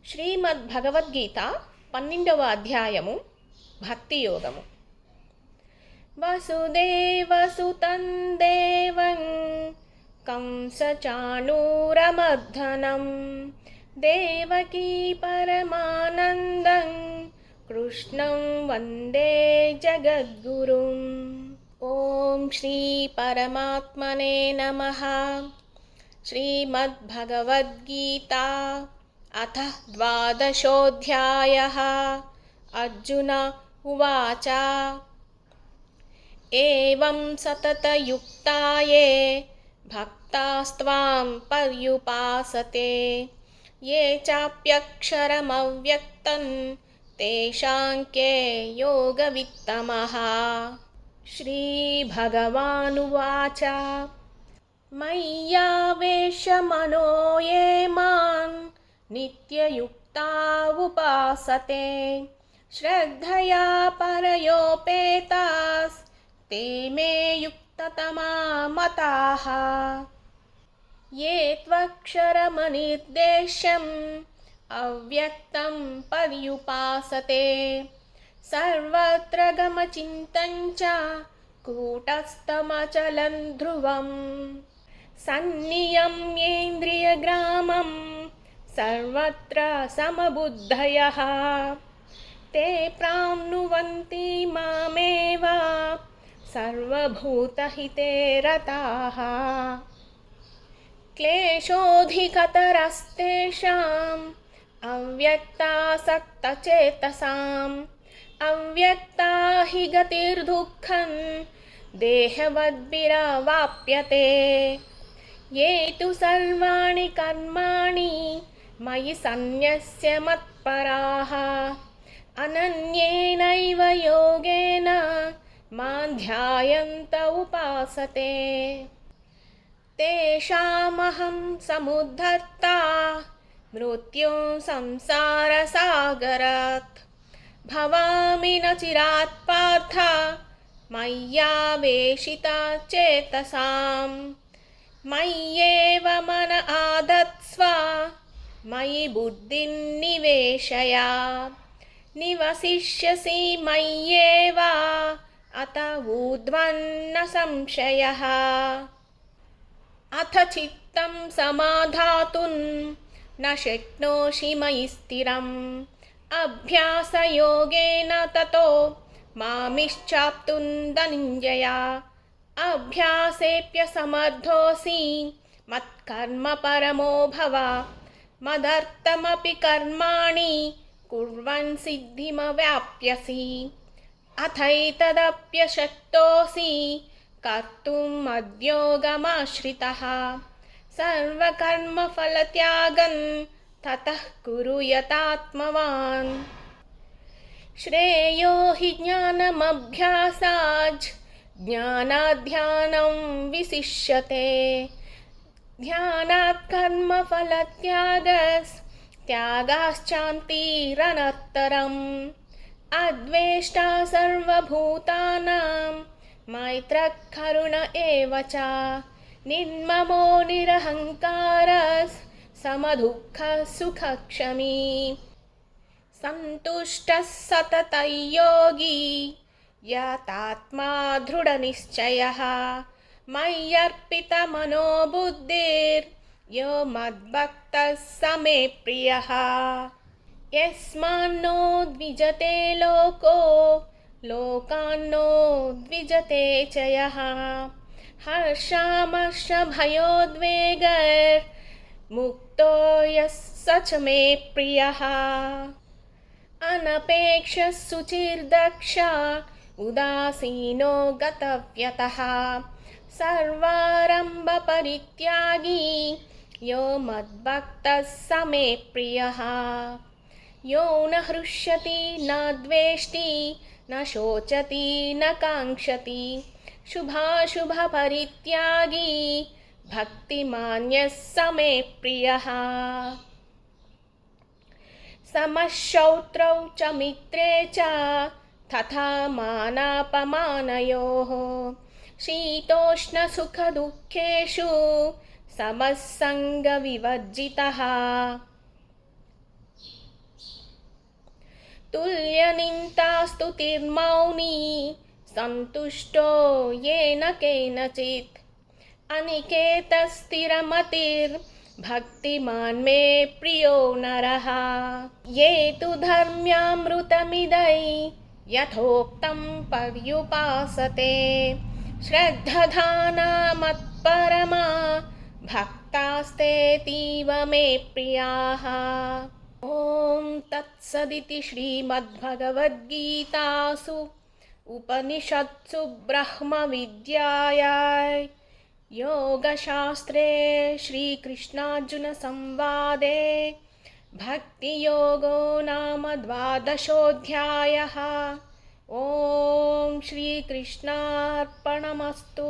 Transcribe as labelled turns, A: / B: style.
A: శ్రీమద్భగవద్గీత 12వ అధ్యాయము భక్తి యోగము. వసుదేవసుతం దేవం కంసచాణూరమర్దనం దేవకీ పరమానందం కృష్ణం వందే జగద్గురుం. ఓం శ్రీ పరమాత్మనే నమః. శ్రీమద్భగవద్గీత అథ ద్వాదశోऽధ్యాయः. అర్జున ఉవాచ ఏవం సతతయుక్తా యే భక్తాస్త్వాం పర్యుపాసతే యే చాప్యక్షరమవ్యక్తం తేషాం కే యోగవిత్తమః. శ్రీభగవానువాచ మయ్యావేశమనో యే మాం నిత్యయుక్తా ఉపాసతే శ్రద్ధయా పరయోపేతాస్ తే మే యుక్తతమా మతాః. యే త్వక్షరమనిర్దేశ్యం అవ్యక్తం పర్యుపాసతే సర్వత్ర గమచింతం చ కూటస్థమచలం ధ్రువం సన్నియమ్యేంద్రియగ్రామం సర్వత్ర సమబుద్ధయః తే ప్రాప్నువంతి మామేవ సర్వభూతహితే రతాః. క్లేశోऽధికతరస్తేషాం అవ్యక్తాసక్తచేతసాం అవ్యక్తా హి గతిర్దుఃఖం దేహవద్భిరవాప్యతే. యే తు సర్వాణి కర్మాణి మయి సన్యస్య మత్పరాః అనన్యేనైవ యోగేన మాం ధ్యాయంత ఉపాసతే తేషామహం సముద్ధర్తా మృత్యుం సంసారసాగరాత్ భవామి న చిరాత్ పార్థ మయ్యావేశితా చేతసాం. మయ్యేవ మన ఆధత్స్వ మయి బుద్ధిం నివేశయ నివసిష్యసి మయ్యేవ అత ఊర్ధ్వన్న సంశయః. అథ చిత్తం సమాధాతుం న శక్నోషి మయి స్థిరం అభ్యాసయోగేన తతో మామిశ్చాప్తుం ధనంజయ. అభ్యాసేప్యసమర్థోసి మత్కర్మ పరమో భవ మదర్థమపి కర్మాణి కుర్వన్ సిద్ధిమవాప్స్యసి. అథైతదప్యశక్తోసి కర్తుం మద్యోగమాశ్రితః సర్వకర్మఫలత్యాగం తతః కురు యతాత్మవాన్. శ్రేయో హి జ్ఞానమభ్యాసాద్ జ్ఞానాద్ ధ్యానం విశిష్యతే ధ్యానాత్ కర్మఫలత్యాగస్ త్యాగాశ్చాన్తిరనత్తరం. అద్వేష్టా సర్వభూతానాం మైత్రః కరుణ ఏవ చ నిర్మమో నిరహంకారః సమదుఃఖః సుఖక్షమీ. సంతుష్టః సతతం యోగి యతాత్మా దృఢనిశ్చయః మయ్యర్పితమనో బుద్ధిర్ యో మద్భక్తః స మే ప్రియః. యస్మాన్నో ద్విజతే లోకో లోకాన్నో ద్విజతే చ యః హర్షామర్షభయోద్వేగైర్ ముక్తో యః స చ మే ప్రియః. అనపేక్షः శుచిర్దక్ష ఉదాసీనో గతవ్యతః సర్వారంభ పరిత్యాగి యో మద్భక్తః స మే ప్రియః. యో న హృష్యతి న ద్వేష్టి న శోచతి న కాంక్షతి శుభాశుభ పరిత్యాగి భక్తిమాన్యః స మే ప్రియః. సమశౌత్రౌ చ మిత్రే చ తథా మానాపమానయోః శీతోష్ణసుఖదుఃఖేషు సమస్సంగ వివర్జితః. तुल्यनिन्दास्तुतिर्मौनी सन्तुष्टो येन केनचित् अनिकेतस्थिरमतिर्भक्तिमान् मे प्रियो नरः ये तु धर्म्यामृतमिदै यथोक्तं पर्युपासते श्रद्धधाना मत्परमा भक्तास्तेतीव मे प्रियाः। ॐ तत्सदिति श्रीमद्भगवद्गीतासु उपनिषत्सु ब्रह्मविद्यायां योगशास्त्रे श्रीकृष्णार्जुनसंवादे भक्तियोगो नाम 12ोऽध्यायः। ॐ श्रीकृष्णार्पणमस्तु।